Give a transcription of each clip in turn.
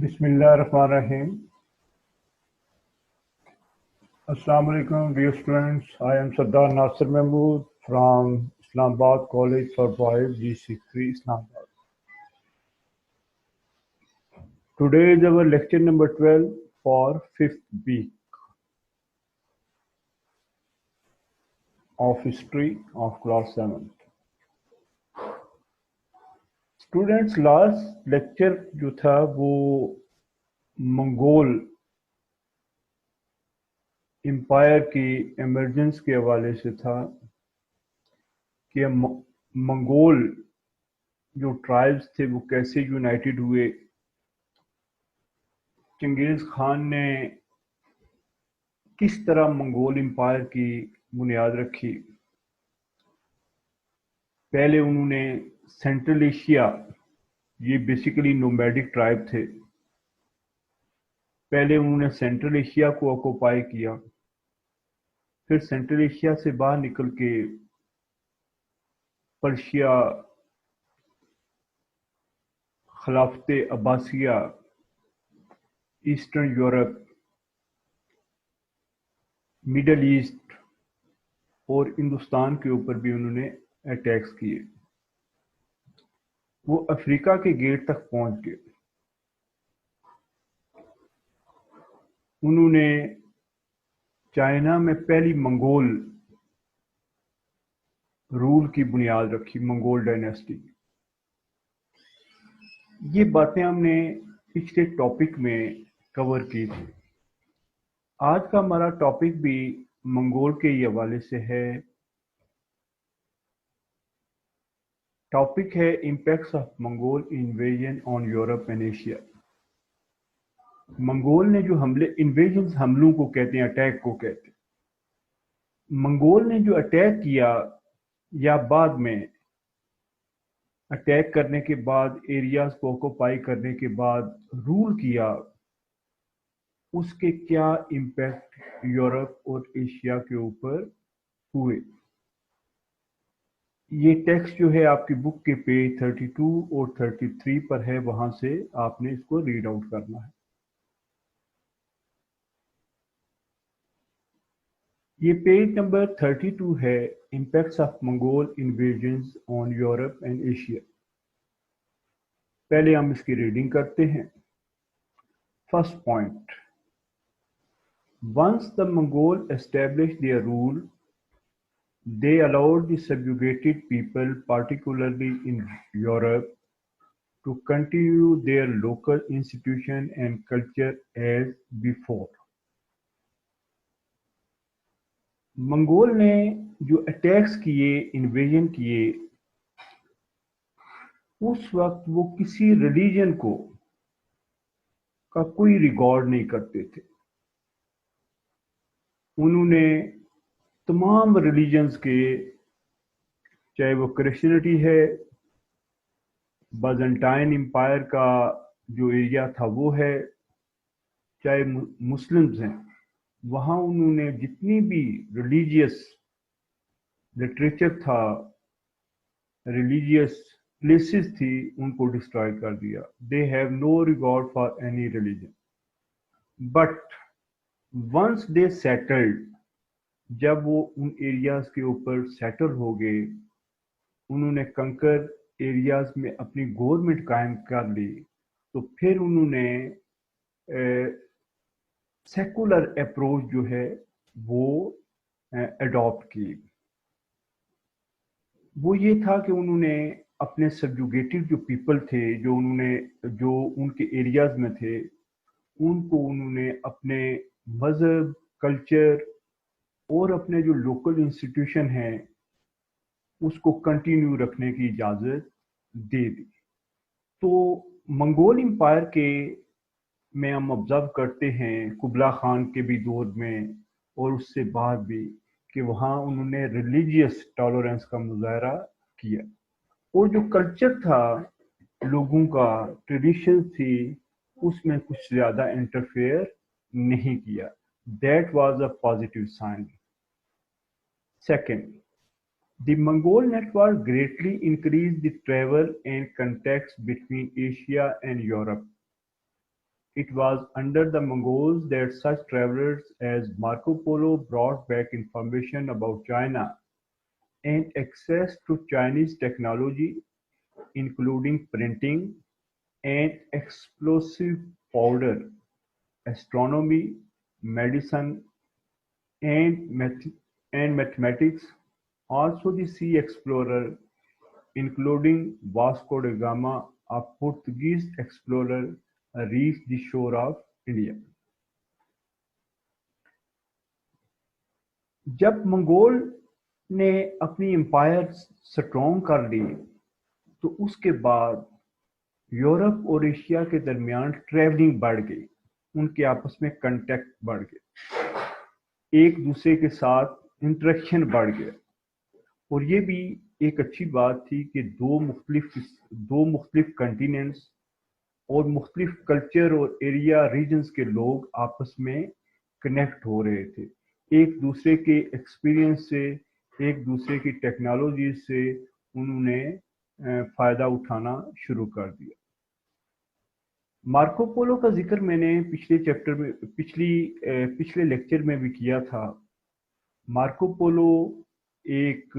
Bismillahirrahmanirrahim. Assalamu alaikum, dear students. I am Sardar Nasir Mahmood from Islamabad College for Boys, G63, Islamabad. Today is our lecture number 12 for 5th week of history of class 7th. Students, last lecture जो था वो Mongol empire की emergence के हवाले से था कि Mongol जो ट्राइब्स थे वो कैसे यूनाइटेड हुए। चंगेज़ खान ने किस तरह मंगोल एम्पायर की बुनियाद रखी। पहले उन्होंने सेंट्रल एशिया, ये बेसिकली नोमैडिक ट्राइब थे, पहले उन्होंने सेंट्रल एशिया को ऑक्यूपाई किया। फिर सेंट्रल एशिया से बाहर निकल के पर्शिया, खिलाफत Abbasiya, eastern Europe, middle east और हिंदुस्तान के ऊपर भी उन्होंने अटैक्स किए। वो अफ्रीका के गेट तक पहुंच गए। उन्होंने चाइना में पहली मंगोल रूल की बुनियाद रखी, मंगोल डायनेस्टी। ये बातें हमने पिछले टॉपिक में कवर की थी। आज का हमारा टॉपिक भी मंगोल के हवाले से है। टॉपिक है impacts of Mongol invasion on Europe and Asia. Mongol ने जो हमले, इन्वेजन हमलों को कहते हैं, अटैक को कहते हैं। मंगोल ने जो अटैक किया या बाद में अटैक करने के बाद एरियाज को ऑक्यूपाई करने के बाद रूल किया, उसके क्या इम्पैक्ट यूरोप और एशिया के ऊपर हुए। ये टेक्स्ट जो है आपकी बुक के पेज 32 और 33 पर है, वहां से आपने इसको रीड आउट करना है। ये पेज नंबर 32 है, impacts of Mongol invasions on Europe and Asia. पहले हम इसकी रीडिंग करते हैं। First point, once the Mongol established their rule, they allowed the subjugated people, particularly in Europe, to continue their local institution and culture as before. Mongol ने जो attacks किए, invasion किए, उस वक्त वो किसी रिलीजन को का कोई रिकॉर्ड नहीं करते थे। उन्होंने तमाम रिलीजन्स के, चाहे वो क्रिश्चियनिटी है, बाइजेंटाइन एम्पायर का जो एरिया था वो है, चाहे मुस्लिम्स हैं, वहाँ उन्होंने जितनी भी रिलीजियस लिटरेचर था, रिलीजियस प्लेसेस थी, उनको डिस्ट्रॉय कर दिया। They have no regard for any religion. But once they settled, जब वो उन एरियाज के ऊपर सेटल हो गए, उन्होंने कंकर एरियाज में अपनी गवर्नमेंट कायम कर ली, तो फिर उन्होंने सेकुलर अप्रोच जो है वो अडॉप्ट की। वो ये था कि उन्होंने अपने सबजुगेटेड जो पीपल थे, जो उनके एरियाज में थे, उनको उन्होंने अपने मजहब, कल्चर और अपने जो लोकल इंस्टीट्यूशन हैं उसको कंटिन्यू रखने की इजाज़त दे दी। तो मंगोल एम्पायर के में हम ऑब्जर्व करते हैं कुबला खान के भी दौर में और उससे बाद भी, कि वहाँ उन्होंने रिलीजियस टॉलरेंस का मुजाहरा किया और जो कल्चर था, लोगों का ट्रेडिशन थी, उसमें कुछ ज़्यादा इंटरफेयर नहीं किया। That was a positive sign. Second, the Mongol network greatly increased the travel and contacts between Asia and Europe. It was under the Mongols that such travelers as Marco Polo brought back information about China and access to Chinese technology, including printing and explosive powder, astronomy, medicine, and mathematics. Also, the sea explorer, including Vasco da Gama, a Portuguese explorer, reached the shore of India. जब Mongol ने अपनी empire strong कर ली तो उसके बाद Europe और Asia के दरमियान ट्रैवलिंग बढ़ गई, उनके आपस में कांटेक्ट बढ़ गए, एक दूसरे के साथ इंटरेक्शन बढ़ गया। और ये भी एक अच्छी बात थी कि दो मुख्तलिफ कंटिनेंट्स और मुख्तलिफ कल्चर और एरिया रीजन्स के लोग आपस में कनेक्ट हो रहे थे, एक दूसरे के एक्सपीरियंस से, एक दूसरे की टेक्नोलॉजी से उन्होंने फ़ायदा उठाना शुरू कर दिया। मार्को पोलो का जिक्र मैंने पिछले लेक्चर में भी किया था। मार्को पोलो एक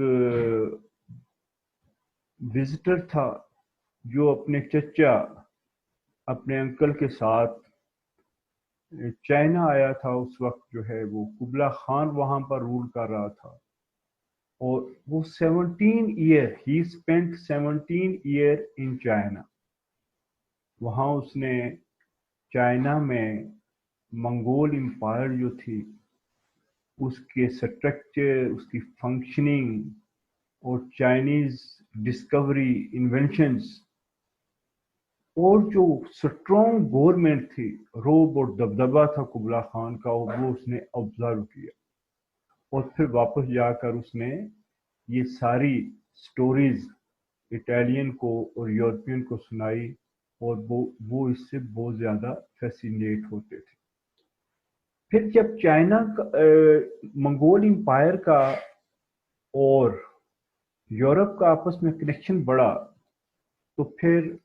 विजिटर था जो अपने चचा, अपने अंकल के साथ चाइना आया था। उस वक्त जो है वो कुबला खान वहाँ पर रूल कर रहा था और वो 17 year he spent 17 year in China. वहाँ उसने चाइना में मंगोल एम्पायर जो थी उसके स्ट्रक्चर, उसकी फंक्शनिंग और चाइनीज डिस्कवरी, इन्वेंशंस और जो स्ट्रॉन्ग गवर्नमेंट थी, रोब और दबदबा था कुबला खान का, वो उसने ऑब्जर्व किया और फिर वापस जाकर उसने ये सारी स्टोरीज इटालियन को और यूरोपियन को सुनाई और वो इससे बहुत ज़्यादा फैसिनेट होते थे। फिर जब चाइना का मंगोल एम्पायर का और यूरोप का आपस में कनेक्शन बढ़ा तो फिर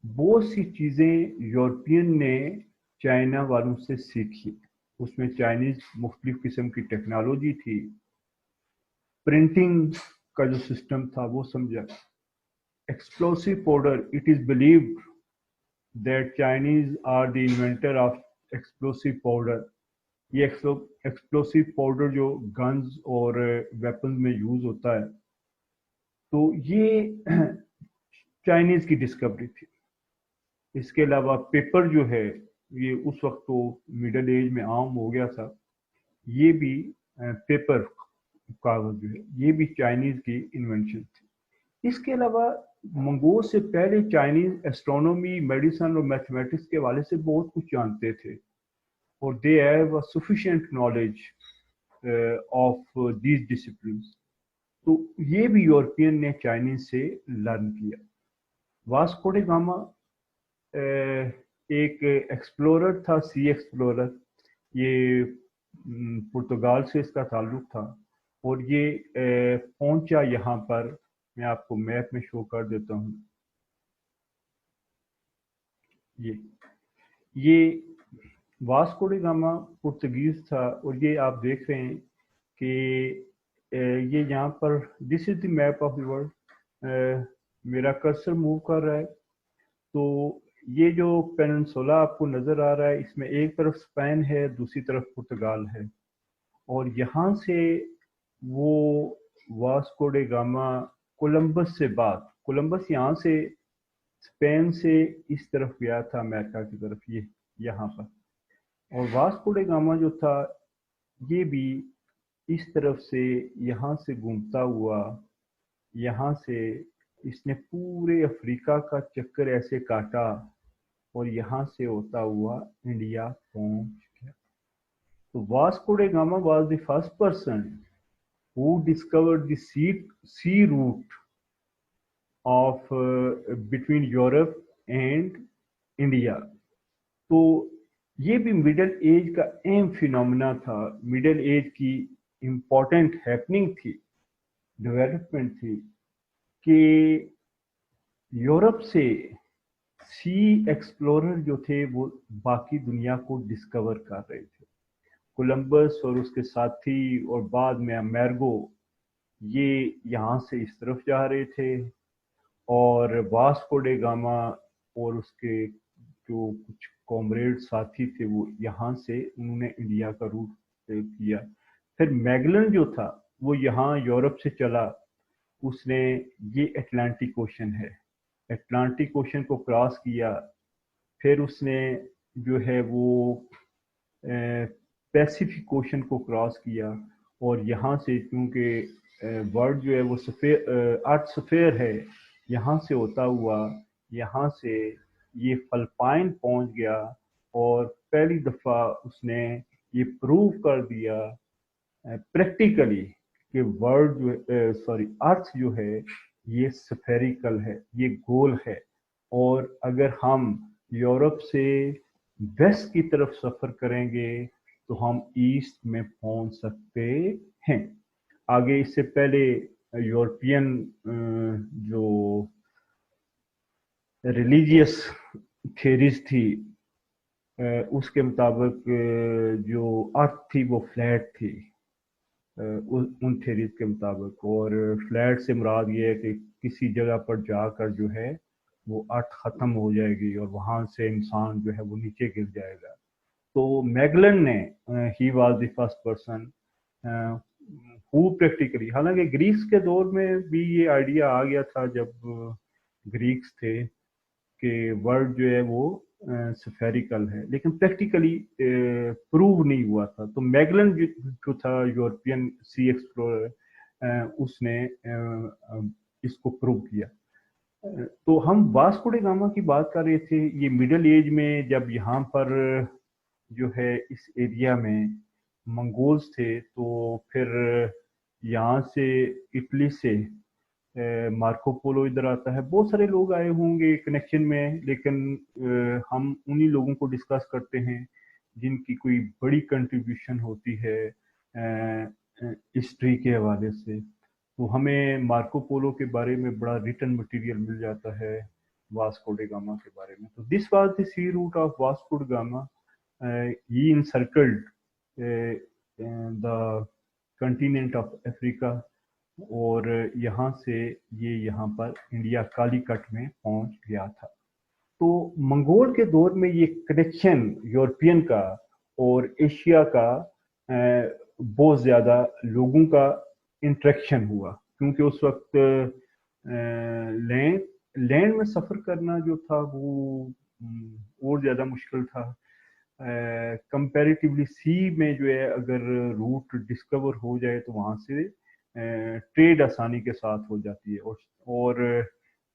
बहुत सी चीज़ें यूरोपियन ने चाइना वालों से सीखी। उसमें चाइनीज मुख्तलिफ किस्म की टेक्नोलॉजी थी, प्रिंटिंग का जो सिस्टम था वो समझा, explosive powder, it is believed that Chinese are the inventor of explosive powder. ये एक्सप्लोसिव पाउडर जो गन्स और वेपन्स में यूज़ होता है, तो ये चाइनीज की डिस्कवरी थी। इसके अलावा पेपर जो है ये उस वक्त तो मिडल एज में आम हो गया था, ये भी पेपर कागज जो है ये भी चाइनीज की इन्वेंशन थी। इसके अलावा मंगोल से पहले चाइनीज एस्ट्रोनॉमी, मेडिसिन और मैथमेटिक्स के हवाले से बहुत कुछ जानते थे और they have a sufficient knowledge of these disciplines. तो ये भी यूरोपियन ने चाइनीज से लर्न किया। वास्को डे गामा एक एक्सप्लोरर था, सी एक्सप्लोरर। ये पुर्तगाल से इसका ताल्लुक था और ये पहुंचा यहाँ पर। मैं आपको मैप में शो कर देता हूँ। ये वास्को डे गामा पुर्तगीज था और ये आप देख रहे हैं कि ये यहाँ पर this is the map of the world. मेरा कर्सर मूव कर रहा है तो ये जो पेनिनसुला आपको नज़र आ रहा है, इसमें एक तरफ स्पेन है, दूसरी तरफ पुर्तगाल है और यहाँ से वो वास्को डे गामा कोलंबस से बाद, कोलंबस यहाँ से स्पेन से इस तरफ गया था अमेरिका की तरफ, ये यहाँ पर। और वास्को डे गामा जो था ये भी इस तरफ से यहाँ से घूमता हुआ यहाँ से इसने पूरे अफ्रीका का चक्कर ऐसे काटा और यहाँ से होता हुआ इंडिया पहुंच गया। तो Vasco da Gama was the first person who discovered the sea route of between Europe and India. तो ये भी मिडल एज का अहम फिनोमेना था, मिडल एज की इम्पोर्टेंट हैपनिंग थी, डेवलपमेंट थी कि यूरोप से सी एक्सप्लोरर जो थे वो बाकी दुनिया को डिस्कवर कर रहे थे। कोलंबस और उसके साथी और बाद में अमेरिगो, ये यहाँ से इस तरफ जा रहे थे, और वास्को डे गामा और उसके जो कुछ कॉमरेड साथी थे वो यहाँ से उन्होंने इंडिया का रूट किया। फिर मैगलन जो था वो यहाँ यूरोप से चला, उसने, ये अटलांटिक ओशन है, अटलांटिक ओशन को क्रॉस किया, फिर उसने जो है वो पैसिफिक ओशन को क्रॉस किया, और यहाँ से क्योंकि वर्ल्ड जो है वो सफेयर अर्थ सफेयर है, यहाँ से होता हुआ यहाँ से ये फिलिपाइन पहुंच गया, और पहली दफ़ा उसने ये प्रूव कर दिया प्रैक्टिकली कि वर्ल्ड जो सॉरी अर्थ जो है ये स्फेरिकल है, ये गोल है, और अगर हम यूरोप से वेस्ट की तरफ सफ़र करेंगे तो हम ईस्ट में पहुंच सकते हैं। आगे इससे पहले यूरोपियन जो रिलीजियस थेरीज थी उसके मुताबिक जो अर्थ थी वो फ्लैट थी, उन थेरीज के मुताबिक, और फ्लैट से मुराद ये है कि किसी जगह पर जाकर जो है वो अर्थ ख़त्म हो जाएगी और वहाँ से इंसान जो है वो नीचे गिर जाएगा। तो मैगलन ने, he was the first person who practically, हालांकि ग्रीक्स के दौर में भी ये आइडिया आ गया था जब ग्रीक्स थे कि वर्ल्ड जो है वो स्फेरिकल है, लेकिन प्रैक्टिकली प्रूव नहीं हुआ था। तो मैगलन जो था यूरोपियन सी एक्सप्लोरर, उसने इसको प्रूव किया। तो हम वास्को डी गामा की बात कर रहे थे, ये मिडिल एज में जब यहाँ पर जो है इस एरिया में मंगोल्स थे, तो फिर यहाँ से इटली से मार्को पोलो इधर आता है, बहुत सारे लोग आए होंगे कनेक्शन में, लेकिन हम उन्हीं लोगों को डिस्कस करते हैं जिनकी कोई बड़ी कंट्रीब्यूशन होती है हिस्ट्री के हवाले से। तो हमें मार्को पोलो के बारे में बड़ा रिटन मटेरियल मिल जाता है वास्को डी गामा के बारे में। तो this was the sea route of Vasco da Gama, he encircled the continent of Africa, और यहाँ से ये यहाँ पर इंडिया कालीकट में पहुंच गया था। तो मंगोल के दौर में ये कनेक्शन यूरोपियन का और एशिया का बहुत ज़्यादा लोगों का इंट्रैक्शन हुआ, क्योंकि उस वक्त लैंड लैंड में सफ़र करना जो था वो और ज़्यादा मुश्किल था। कंपैरेटिवली सी में जो है अगर रूट डिस्कवर हो जाए तो वहाँ से ट्रेड आसानी के साथ हो जाती है, और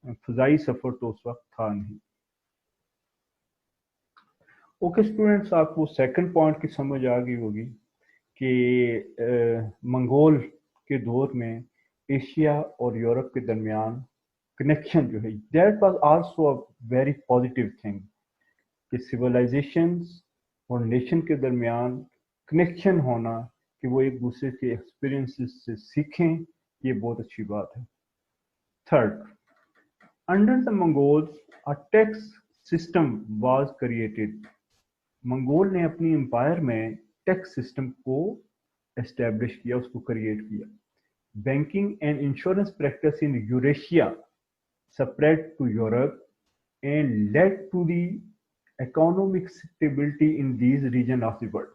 फ़ज़ाई सफ़र तो उस वक्त था नहीं। ओके स्टूडेंट्स, आपको सेकंड पॉइंट की समझ आ गई होगी कि मंगोल के दौर में एशिया और यूरोप के दरमियान कनेक्शन जो है, that was also a very positive thing, कि सिविलाइजेशंस और नेशन के दरमियान कनेक्शन होना, कि वो एक दूसरे के एक्सपीरियंसेस से सीखें, ये बहुत अच्छी बात है। Third, under the Mongols a tax system was created. Mongol ने अपनी एम्पायर में टैक्स सिस्टम को एस्टेब्लिश किया, उसको क्रिएट किया। Banking and insurance practice in Eurasia spread to Europe and led to the economic stability in these region of the world.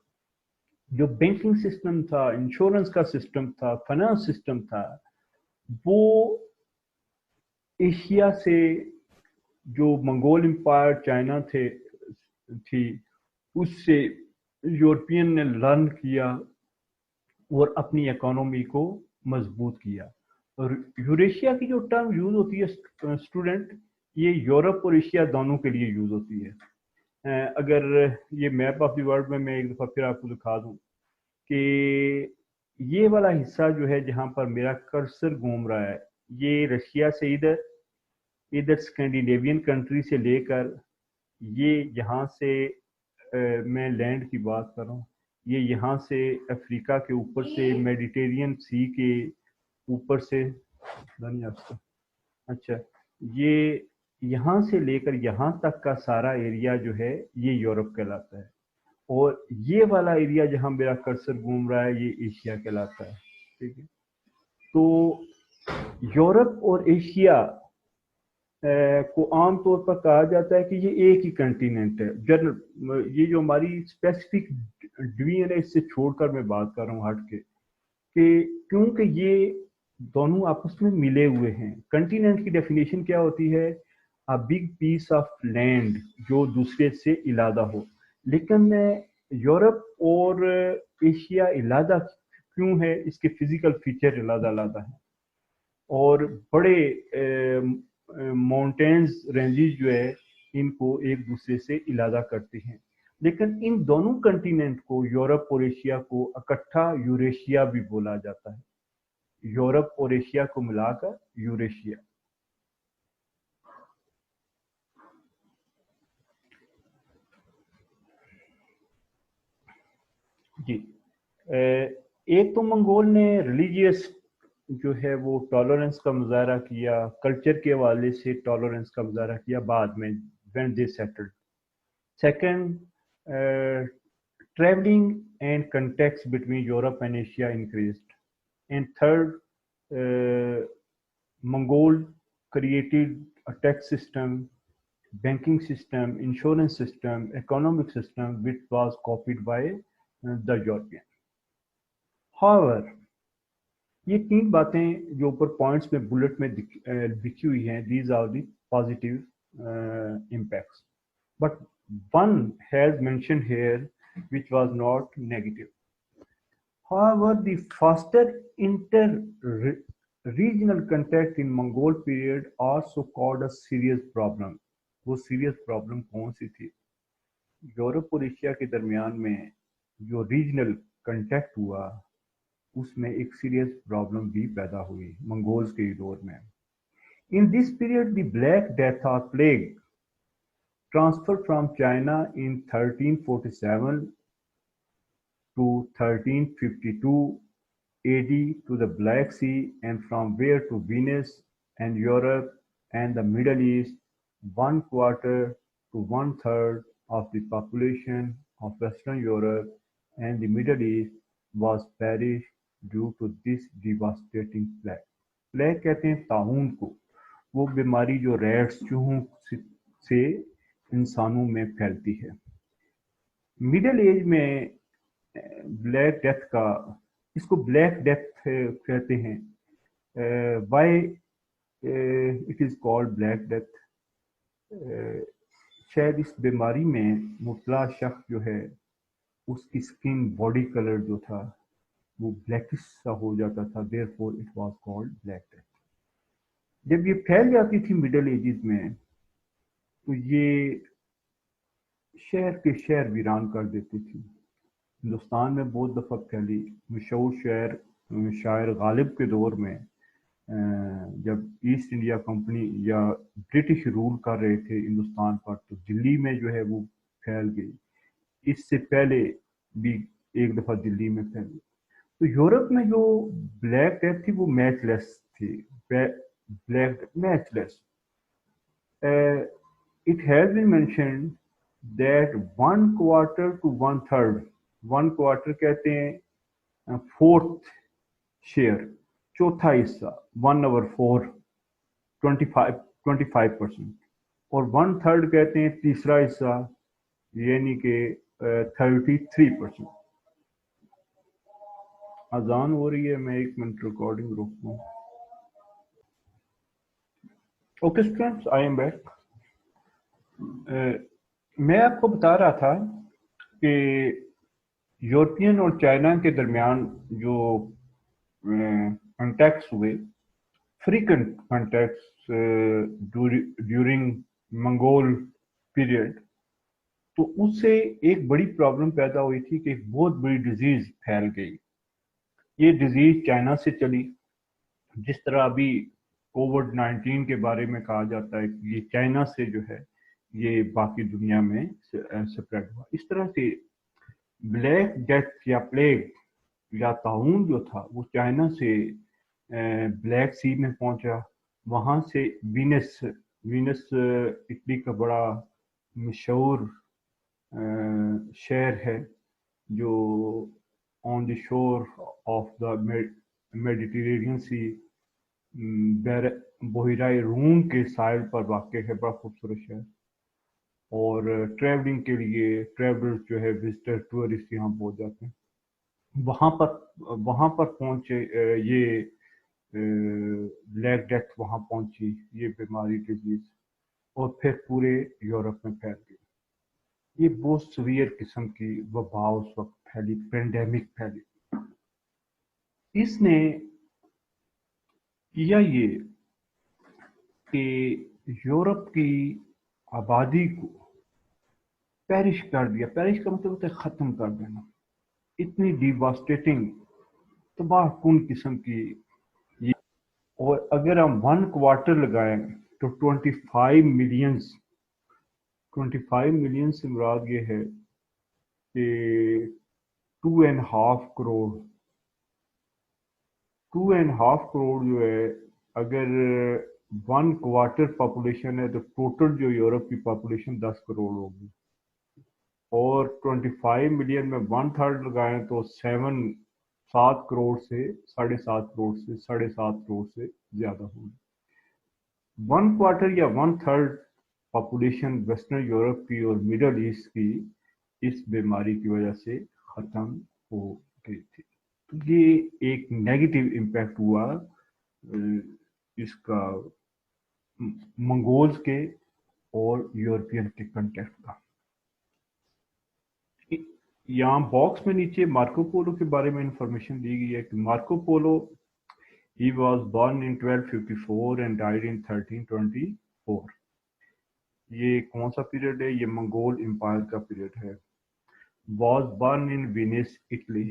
जो banking system था, insurance का सिस्टम था, फाइनेंस सिस्टम था, वो एशिया से, जो मंगोल एम्पायर चाइना थी, उससे यूरोपियन ने लर्न किया और अपनी इकोनॉमी को मजबूत किया। और यूरेशिया की जो टर्म यूज होती है स्टूडेंट, ये यूरोप और एशिया दोनों के लिए यूज होती है। अगर ये मैप ऑफ द वर्ल्ड में मैं एक दफ़ा फिर आपको दिखा दूं कि ये वाला हिस्सा जो है जहां पर मेरा कर्सर घूम रहा है, ये रशिया से इधर इधर स्कैंडिनेवियन कंट्री से लेकर ये यहाँ से मैं लैंड की बात कर रहा हूँ, ये यहाँ से अफ्रीका के ऊपर से मेडिटेरियन सी के ऊपर से, अच्छा, ये यहाँ से लेकर यहाँ तक का सारा एरिया जो है ये यूरोप कहलाता है, और ये वाला एरिया जहाँ मेरा कर्सर घूम रहा है ये एशिया कहलाता है। ठीक है, तो यूरोप और एशिया को आम तौर पर कहा जाता है कि ये एक ही कंटिनेंट है। जनरल ये जो हमारी स्पेसिफिक डिवीजन है इससे छोड़कर मैं बात कर रहा हूँ हट के, कि क्योंकि ये दोनों आपस में मिले हुए हैं। कंटिनेंट की डेफिनेशन क्या होती है? A big piece of land जो दूसरे से इलादा हो। लेकिन यूरोप और एशिया इलादा क्यों है? इसके फिजिकल फीचर इलादा इलादा है, और बड़े माउंटेन्स रेंजेस जो है इनको एक दूसरे से इलादा करते हैं। लेकिन इन दोनों कंटिनेंट को, यूरोप और एशिया को इकट्ठा यूरेशिया भी बोला जाता है। यूरोप और एशिया को मिलाकर यूरेशिया। जी, एक तो मंगोल ने रिलीजियस जो है वो टॉलरेंस का मुजाहरा किया, कल्चर के हवाले से टॉलरेंस का मुजाहरा किया बाद में when they settled. Second, traveling and contacts between Europe and Asia increased. And third, Mongol created a tax system, banking system, insurance system, economic system, which was copied by the European. However, ये तीन बातें जो ऊपर points में bullet में लिखी हुई हैं, these are the positive impacts. But one has mentioned here which was not negative. However, the faster inter-regional contact in Mongol period also caused a serious problem. वो serious problem कौन सी थी? Europe और Asia के दरमियान में जो regional contact हुआ उसमें एक सीरियस प्रॉब्लम भी पैदा हुई मंगोल्स के दौर में। In this period, the Black Death or plague transferred from China in 1347 to 1352 AD to the Black Sea, and from where to Venice and Europe and the Middle East. One quarter to one third of the population of Western Europe and the Middle East was perished due to this devastating plague. Plague कहते हैं ताउन को, वो बीमारी जो rats चूहों से इंसानों में फैलती है। मिडिल एज में ब्लैक डेथ का, इसको ब्लैक डेथ कहते हैं। Why it is called black death? शायद इस बीमारी में मुबतला शख्स जो है उसकी स्किन, बॉडी कलर जो था वो ब्लैकिश सा हो जाता था, therefore it was called black death. जब ये फैल जाती थी मिडिल एजेस में तो ये शहर के शहर वीरान कर देती थी। हिंदुस्तान में बहुत दफ़ा फैली। मशहूर शायर गालिब के दौर में जब ईस्ट इंडिया कंपनी या ब्रिटिश रूल कर रहे थे हिंदुस्तान पर, तो दिल्ली में जो है वो फैल गई। इससे पहले भी एक दफ़ा दिल्ली में फैली। तो यूरोप में जो ब्लैक डेथ थी वो मैचलेस थी, black matchless. It has been mentioned that one quarter to one third, one quarter कहते हैं फोर्थ शेयर, चौथा हिस्सा, 1/4, 25%, और वन थर्ड कहते हैं तीसरा हिस्सा, यानी कि 33%। अजान हो रही है, मैं 1 मिनट रिकॉर्डिंग रोकूँ। Okay students, I am back. मैं आपको बता रहा था कि यूरोपियन और चाइना के दरमियान जो कॉन्टैक्ट्स हुए, frequent contacts during Mongol period, तो उससे एक बड़ी प्रॉब्लम पैदा हुई थी कि एक बहुत बड़ी डिजीज फैल गई। ये डिजीज चाइना से चली, जिस तरह अभी कोविड-19 के बारे में कहा जाता है कि ये चाइना से जो है ये बाकी दुनिया में स्प्रेड हुआ। इस तरह से ब्लैक डेथ या प्लेग या ताउन जो था वो चाइना से ब्लैक सी में पहुंचा, वहां से वीनस وینس اٹلی کا بڑا مشہور شہر ہے جو آن دی شور آف دا میڈیٹرینین سی بحیرہ روم کے ساحل پر واقع ہے، بڑا خوبصورت شہر، اور ٹریولنگ کے لیے ٹریولر جو ہے وزٹر ٹورسٹ یہاں پہنچ جاتے ہیں. وہاں پر وہاں پر پہنچے یہ بلیک ڈیتھ وہاں پہنچی، یہ بیماری ڈیزیز، اور پھر پورے یورپ میں پھیل گئی. یہ بہت سویئر قسم کی وبا اس وقت پھیلی، پینڈیمک پھیلی. اس نے کیا یہ کہ یورپ کی آبادی کو پیرش کر دیا. پیرش کا مطلب ہوتا ہے ختم کر دینا. اتنی ڈیواسٹیٹنگ، تباہ کن قسم کی یہ. اور اگر ہم 1 کوارٹر لگائیں تو 25 ملین سے مراد یہ ہے کہ 2.5 کروڑ 2.5 کروڑ جو ہے، اگر 1 کوارٹر پاپولیشن ہے تو ٹوٹل جو یورپ کی پاپولیشن 10 کروڑ ہوگی. اور 25 ملین میں 1/3 لگائیں تو 7 کروڑ سے 7.5 کروڑ سے زیادہ ہوگی. 1 کوارٹر یا 1/3 پاپولیشن ویسٹرن یورپ کی اور مڈل ایسٹ کی اس بیماری کی وجہ سے ختم ہو گئی تھی. تو یہ ایک نیگیٹو امپیکٹ ہوا اس کا منگولز کے اور یورپین کے کنٹیکٹ کا. یہاں باکس میں نیچے مارکو پولو کے بارے میں انفارمیشن دی گئی ہے کہ Marco polo he was born in 1254 and died in 1324. یہ کون سا پیریڈ ہے؟ یہ منگول امپائر کا پیریڈ ہے. was born in Venice, Italy.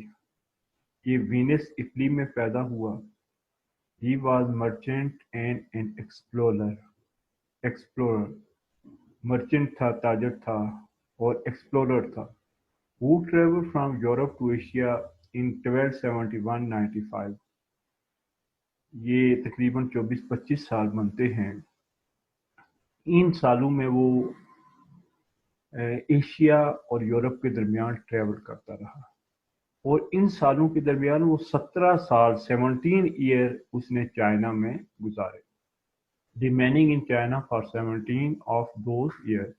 یہ وینس اٹلی میں پیدا ہوا. he was merchant and an explorer. Merchant تھا، تاجر تھا، اور ایکسپلورر تھا. who traveled from Europe to Asia in 1271-95. یہ تقریباً 24-25 سال بنتے ہیں. ان سالوں میں وہ ایشیا اور یورپ کے درمیان ٹریول کرتا رہا، اور ان سالوں کے درمیان وہ 17 ایئر اس نے چائنا میں گزارے. remaining in China for 17 of those years.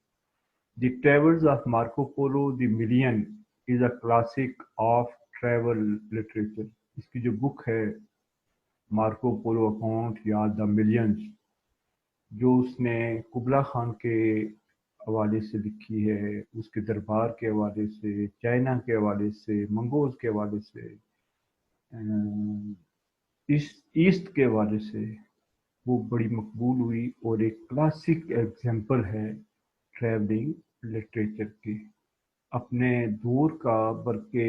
The Travels of Marco Polo the Million is a classic of travel literature. اس کی جو بک ہے مارکو پولو اکاؤنٹ یا دا ملینز، جو اس نے قبلا خان کے حوالے سے لکھی ہے، اس کے دربار کے حوالے سے، چائنا کے حوالے سے، منگولز کے حوالے سے، ایسٹ کے حوالے سے، وہ بڑی مقبول ہوئی اور ایک کلاسک ایگزامپل ہے ٹریولنگ لٹریچر کی. اپنے دور کا بلکہ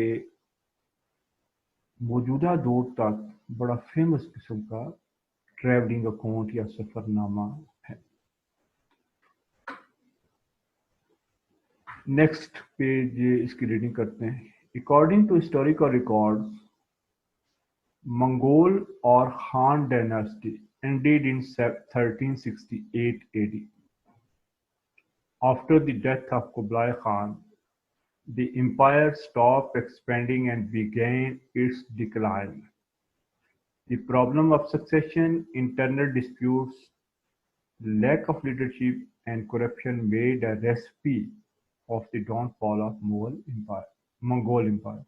موجودہ دور تک بڑا فیمس قسم کا ٹریولنگ اکاؤنٹ یا سفر نامہ ہے. نیکسٹ پیج اس کی ریڈنگ کرتے ہیں. According to historical records, Mongol اور Khan dynasty ended in 1368 AD. After the death of Kublai Khan, the empire stopped expanding and began its decline. The problem of succession, internal disputes, lack of leadership, and corruption made a recipe of the downfall of Mongol Empire.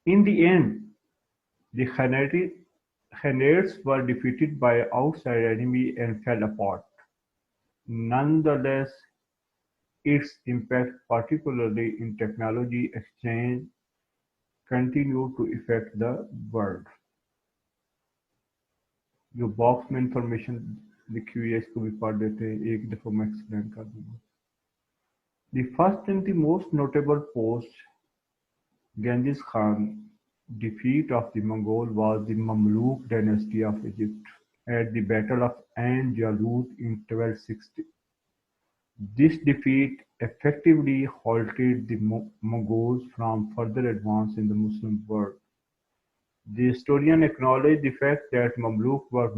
In the end, the Khanate were defeated by outside enemy and fell apart. Nonetheless, its impact, particularly in technology exchange, continued to affect the world. جو box میں information لکھی ہوئی ہے اس کو بھی پڑھ دیتے ہیں، ایک دفعہ میں ایکسپلین کر دوں گا. The first and the most notable post Genghis Khan defeat of the Mongol was the Mamluk dynasty of Egypt at the Battle of Ain Jalut in 1260. This defeat effectively halted the Mongols from further advance in the Muslim world. The historian acknowledged the fact that Mamluk were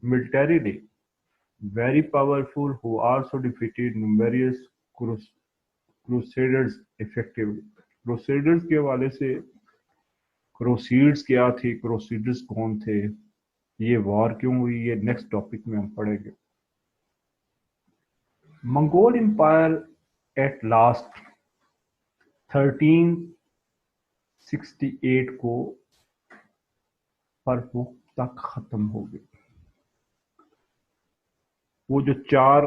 militarily very powerful, who also defeated numerous crusaders effectively. crusaders के हवाले से क्रोसीड्स क्या थी, क्रोसीडर्स कौन थे, ये war क्यों हुई, ये नेक्स्ट टॉपिक में हम पढ़ेंगे. मंगोल एम्पायर एट लास्ट 1368 को पर तक खत्म हो गई. वो जो 4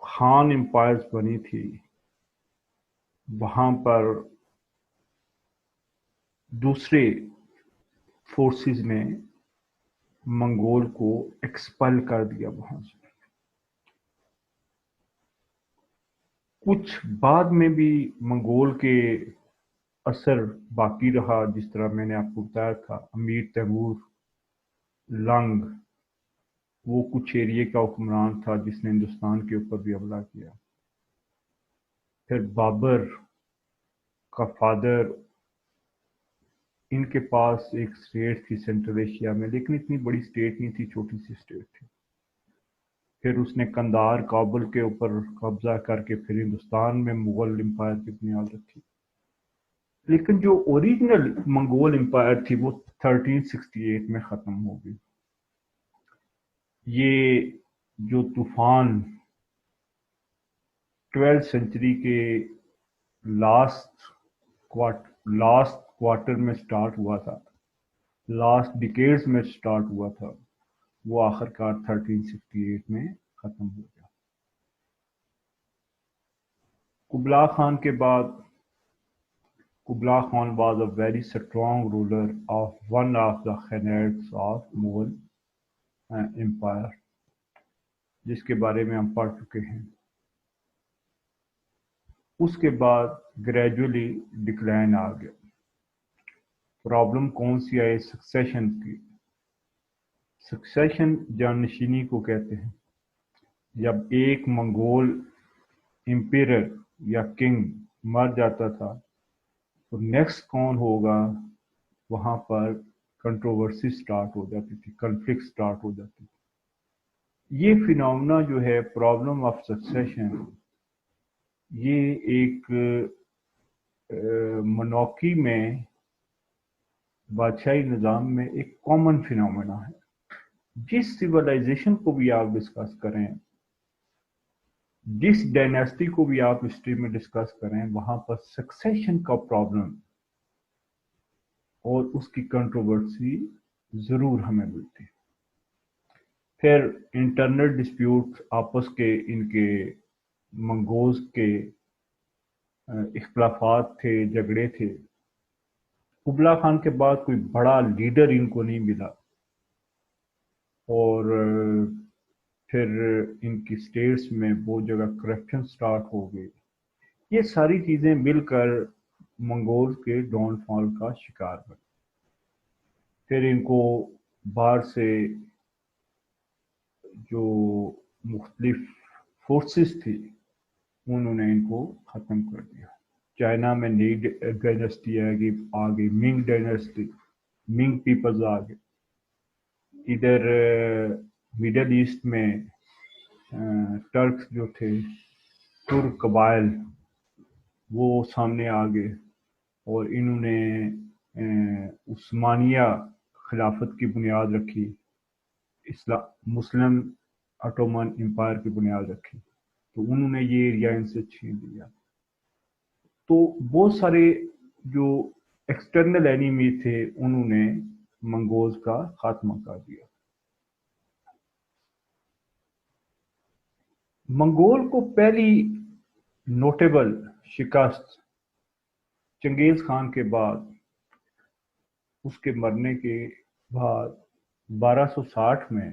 खान एम्पायर्स बनी थी, वहां पर दूसरे फोर्सेस ने मंगोल को एक्सपल कर दिया वहां से. कुछ बाद में भी मंगोल के असर बाकी रहा, जिस तरह मैंने आपको बताया था. अमीर तैमूर लंग, वो कुछ एरिया का हुक्मरान था जिसने हिंदुस्तान के ऊपर भी हमला किया. फिर बाबर का फादर, इनके पास एक स्टेट थी सेंट्रल एशिया में, लेकिन इतनी बड़ी स्टेट नहीं थी, छोटी सी स्टेट थी. फिर उसने कंधार, काबुल के ऊपर कब्जा करके फिर हिंदुस्तान में मुगल एम्पायर की बुनियाद रखी. लेकिन जो ओरिजिनल मंगोल एम्पायर थी वो 1368 में ख़त्म हो गई. ये जो तूफान 12th सेंचुरी के लास्ट क्वार्टर में स्टार्ट हुआ था, लास्ट डिकेड्स में स्टार्ट हुआ था, वो आखिरकार 1368 में ख़त्म हो गया. कुबला खान के बाद, Kublai Khan was a very strong ruler of one of the khanates of Mughal empire, जिसके बारे में हम पढ़ चुके हैं. उसके बाद ग्रेजुअली डिक्लाइन आ गया. प्रॉब्लम कौन सी आई? सक्सेशन की. सक्सेशन जाननशीनी को कहते हैं. जब एक मंगोल एम्पायर या किंग मर जाता था तो नेक्स्ट कौन होगा, वहां पर कंट्रोवर्सी स्टार्ट हो जाती थी, कन्फ्लिक्ट स्टार्ट हो जाती थी. ये फिनोमेना जो है, प्रॉब्लम ऑफ सक्सेशन, ये एक मोनार्की में, बादशाही निज़ाम में एक कॉमन फिनोमेना है. जिस सिविलाइजेशन को भी आप डिस्कस करें, जिस डायनेस्टी को भी आप हिस्ट्री में डिस्कस करें, वहां पर सक्सेशन का प्रॉब्लम और उसकी कंट्रोवर्सी जरूर हमें मिलती है. फिर इंटरनल डिस्प्यूट, आपस के इनके मंगोल्स के इख्तलाफात थे, झगड़े थे. कुबला खान के बाद कोई बड़ा लीडर इनको नहीं मिला और फिर इनकी स्टेट्स में बहुत जगह करप्शन स्टार्ट हो गई. ये सारी चीज़ें मिलकर मंगोल के डाउनफॉल का शिकार बने. फिर इनको बाहर से जो मुख्तलिफ फोर्सेस थी, उन्होंने इनको ख़त्म कर दिया. चाइना में नई डायनेस्टी आ गई, मिंग डायनेस्टी, मिंग पीपल्स आ गए. इधर मिडल ईस्ट में टर्क्स जो थे, तुर्क कबाइल, वो सामने आ गए और इन्होंने उस्मानिया खिलाफत की बुनियाद रखी, मुस्लिम ऑटोमन एम्पायर की बुनियाद रखी. तो उन्होंने ये एरिया इनसे छीन लिया. तो बहुत सारे जो एक्सटर्नल एनिमी थे, उन्होंने मंगोल्स का खात्मा कर दिया. मंगोल को पहली नोटेबल शिकस्त चंगेज खान के बाद, उसके मरने के बाद 1260 में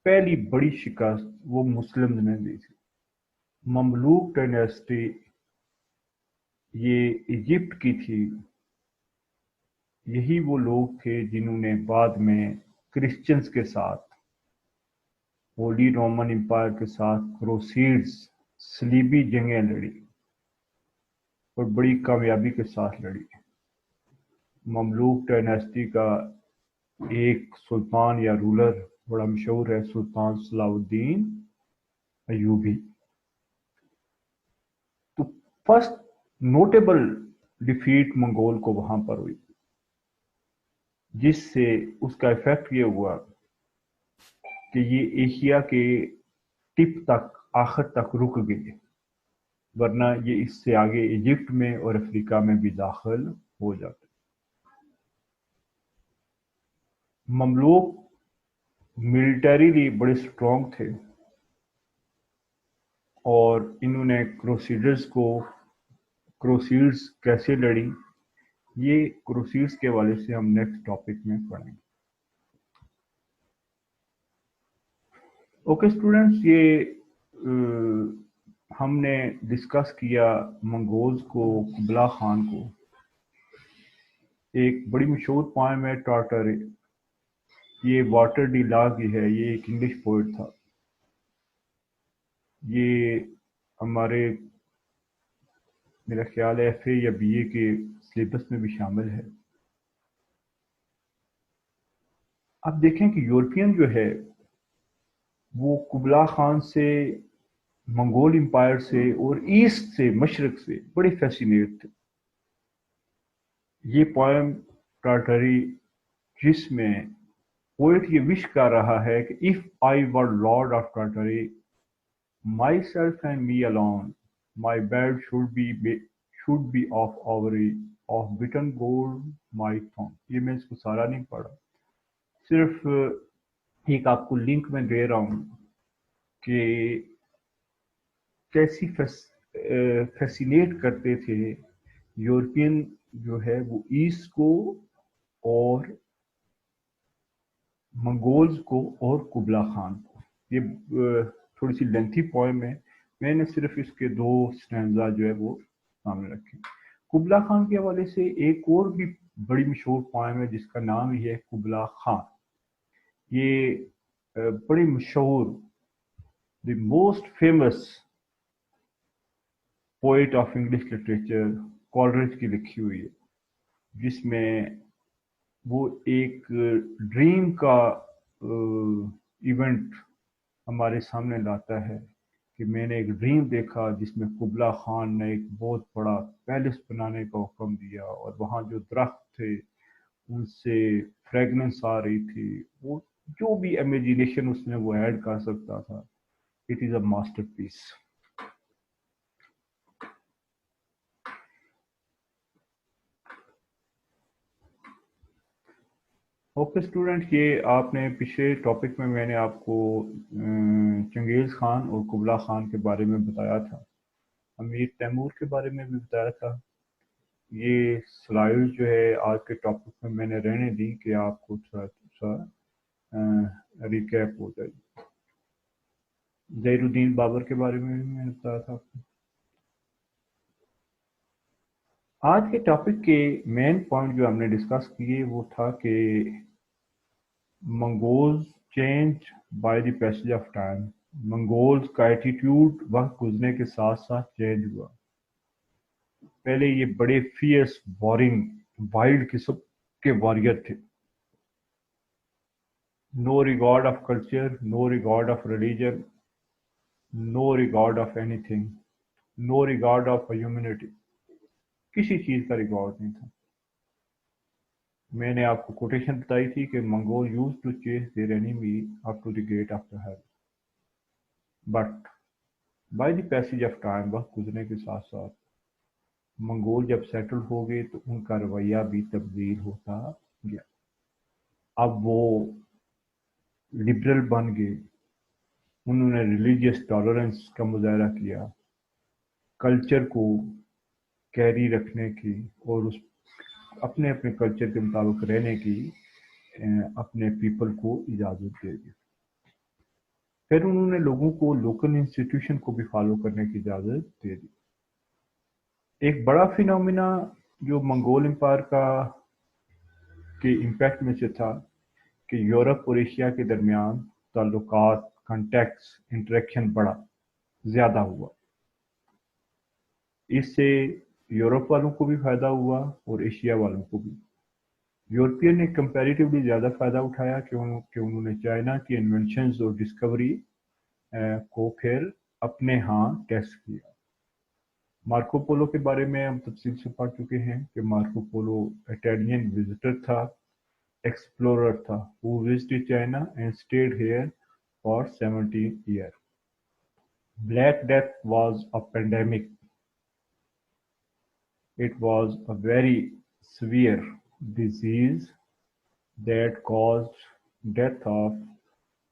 पहली बड़ी शिकस्त वो मुस्लिम ने दी थी. ममलूक डायनेस्टी, ये इजिप्ट की थी. यही वो लोग थे जिन्होंने बाद में क्रिश्चियंस के साथ, होली रोमन एम्पायर के साथ क्रूसेड्स, सलीबी जंगें लड़ी और बड़ी कामयाबी के साथ लड़ी. ममलूक डायनेस्टी का एक सुल्तान या रूलर बड़ा मशहूर है, सुल्तान सलाउद्दीन अयूबी। तो फर्स्ट नोटेबल डिफीट मंगोल को वहां पर हुई, जिससे उसका इफेक्ट ये हुआ कि ये एशिया के टिप तक, आखिर तक रुक गए, वरना ये इससे आगे इजिप्ट में और अफ्रीका में भी दाखिल हो जाते। ममलूक मिलिटरीली बड़े स्ट्रॉन्ग थे और इन्होंने क्रूसीड्स कैसे लड़ी, ये क्रूसीड्स के हवाले से हम नेक्स्ट टॉपिक में पढ़ेंगे। ओके स्टूडेंट्स, ये हमने डिस्कस किया मंगोल्स को, कुबला खान को। एक बड़ी मशहूर पोएम है टार्टर, ये वाटर डी ला की है, ये एक इंग्लिश पोइट था। ये हमारे, मेरा ख्याल है एफ ए या बी ए के सिलेबस में भी शामिल है। अब देखें कि यूरोपियन जो है वो कुबला खान से, मंगोल एम्पायर से और ईस्ट से, मशरक से बड़े फैसिनेट थे। ये पोएम टार्टरी, जिसमें पोएट ये विश कर रहा है कि if I were lord of Tartary, myself and me alone, my bed should be of ivory, of beaten gold my throne. ये मैं इसको सारा नहीं पढ़ा, सिर्फ एक आपको लिंक में दे रहा हूँ कि कैसी फैसिनेट करते थे यूरोपियन जो है वो ईस्ट को और मंगोल्स को और कुबला खान को। ये थोड़ी सी लेंथी पोएम है, मैंने सिर्फ इसके 2 स्टैंजा जो है वो सामने रखे। कुबला खान के हवाले से एक और भी बड़ी मशहूर पोएम है जिसका नाम ही है कुबला खान। ये बड़ी मशहूर, the most famous poet of English literature Coleridge की लिखी हुई है, जिसमें वो एक ड्रीम का इवेंट हमारे सामने लाता है कि मैंने एक ड्रीम देखा जिसमें कुबला खान ने एक बहुत बड़ा पैलेस बनाने का हुक्म दिया और वहाँ जो दरख्त थे उनसे फ्रेगनेंस आ रही थी। वो जो भी इमेजिनेशन उसमें वो ऐड कर सकता था, it is a masterpiece. Okay student, ये आपने पिछले टॉपिक में मैंने आपको चंगेज़ खान और कुबला खान के बारे में बताया था, अमीर तैमूर के बारे में भी बताया था। ये स्लाइड जो है आज के टॉपिक में मैंने रहने दी कि आपको थोड़ा सा रिकैप हो जाए। ज़हीरुद्दीन बाबर के बारे में भी मैंने बताया था आपको। आज के टॉपिक के मेन पॉइंट जो हमने डिस्कस किए वो था कि Mongols change bye the passage of time. Mongols का एटीट्यूड वक्त गुजरने के साथ साथ चेंज हुआ। पहले ये बड़े फियर्स, वॉरिंग, वाइल्ड किस्म के वॉरियर थे। No regard of culture, no regard of religion, no regard of anything, no regard of humanity, किसी चीज का रिकॉर्ड नहीं था। मैंने आपको कोटेशन बताई थी कि Mongol used to chase their enemy up to the gate of the hell, but by the passage of time, वक्त गुजरने के साथ साथ मंगोल जब सेटल हो गए तो उनका रवैया भी तब्दील होता गया। अब वो लिबरल बन गए, उन्होंने रिलीजियस टॉलरेंस का मुजाहरा किया, कल्चर को कैरी रखने की और उस अपने अपने कल्चर के मुताबिक रहने की अपने पीपल को इजाज़त दे दी। फिर उन्होंने लोगों को लोकल इंस्टीट्यूशन को भी फॉलो करने की इजाज़त दे दी। एक बड़ा फिनोमिना जो मंगोल एम्पायर का के इम्पैक्ट में से था कि यूरोप और एशिया के दरमियान ताल्लुकात, कॉन्टैक्ट्स, इंटरेक्शन बड़ा ज़्यादा हुआ। इससे यूरोप वालों को भी फ़ायदा हुआ और एशिया वालों को भी। यूरोपियन ने कंपैरेटिवली ज़्यादा फ़ायदा उठाया कि उन्होंने चाइना की इन्वेंशंस और डिस्कवरी को फिर अपने यहाँ टेस्ट किया। मार्को पोलो के बारे में हम तफसील से पढ़ चुके हैं कि मार्को पोलो इटालियन विजिटर था, एक्सप्लोरर था, who visited China and stayed here for 17 years. Black Death was a pandemic. It was a very severe disease that caused death of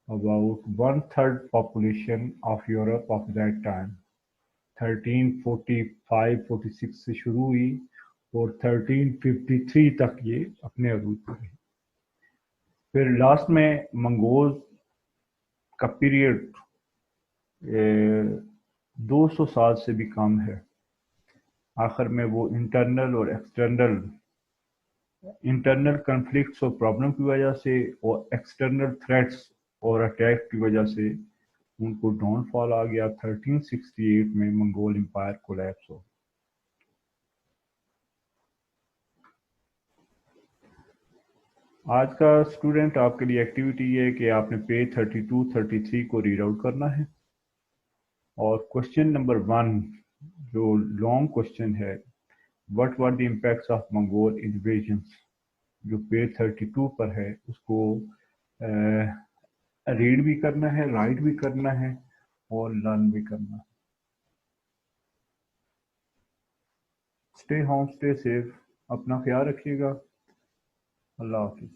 about one-third population of Europe of that time. 1345-46 से शुरू हुई और 1353 तक ये अपने अरूज पर रही। फिर लास्ट में मंगोल का पीरियड 200 साल से भी कम है। आखिर में वो इंटरनल कन्फ्लिक्ट्स और प्रॉब्लम की वजह से और एक्सटर्नल थ्रेट्स और अटैक की वजह से उनको डाउनफॉल आ गया। 1368 में मंगोल एम्पायर कोलैप्स हो। आज का स्टूडेंट आपके लिए एक्टिविटी ये है कि आपने पेज 32-33 को रीड आउट करना है और क्वेश्चन नंबर 1 जो लॉन्ग क्वेश्चन है, what were the impacts of Mongol invasions, जो पेज 32 पर है, उसको रीड भी करना है, राइट भी करना है और लर्न भी करना है। स्टे होम, स्टे सेफ, अपना ख्याल रखिएगा। अल्लाह हाफिज।